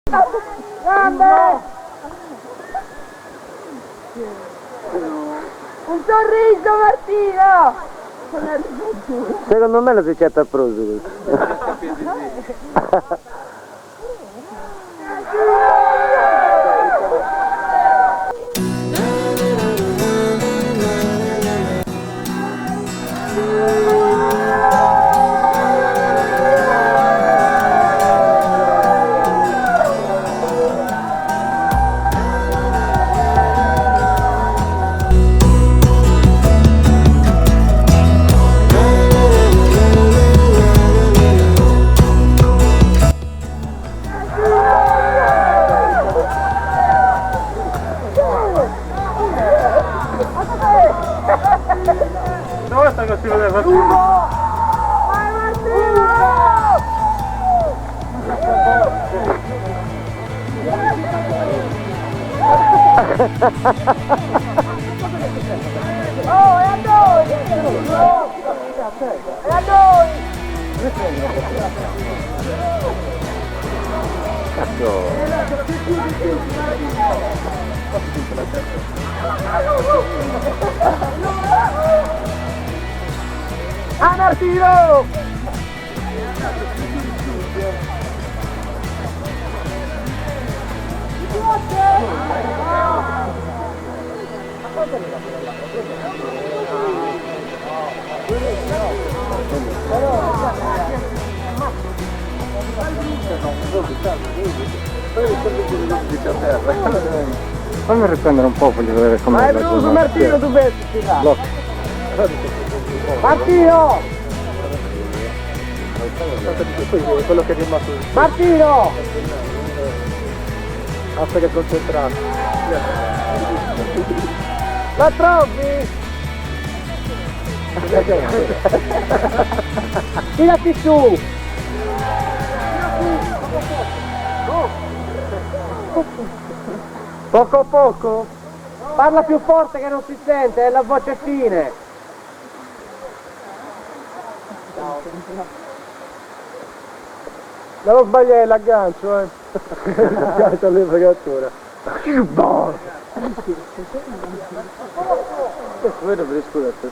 Grande! Un sorriso Martino! Secondo me lo si c'è a proso. Dove sta che si vede Martino? Vai Martino! Oh, è a noi! È a noi! Ah Martino! Fammi riprendere un po', voglio vedere come Vai Bruno Martino, tu vedi là. Martino! quello che è rimasto. Martino! Basta che è concentrato. La trovi? Tirati su! Poco poco? Parla più forte che non si sente, è la voce fine. Non sbagliare l'aggancio, l'aggancio alle fregature. Voi dovrei scusare per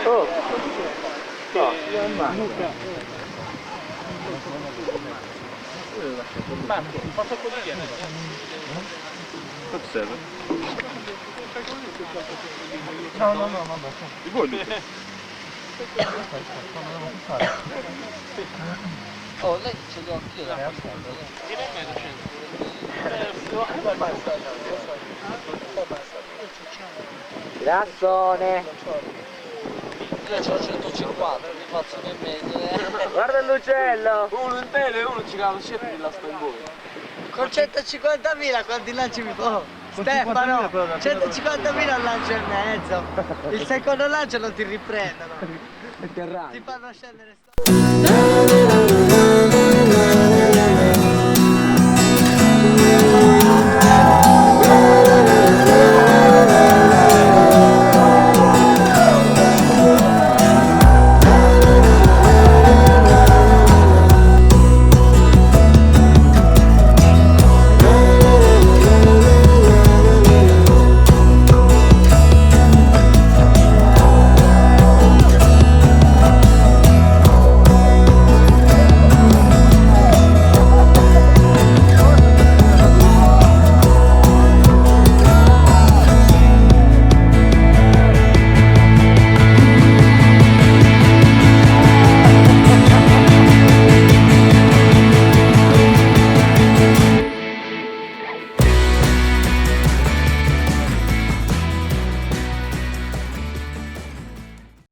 Oh! No, Marco, porta così viene. cosa serve? No, vabbè. Di voi Luca? Oh, lei ce l'ho anch'io da passare. Grazzone! Io c'ho 150, mi faccio nemmeno. Guarda l'uccello! Uno in tele e uno ci cava il scelto di là sta in voi. Con 150.000 quanti lanci mi fa? Stefano, 150.000 lancio e mezzo. Il secondo lancio non ti riprendono. Ti fanno scendere.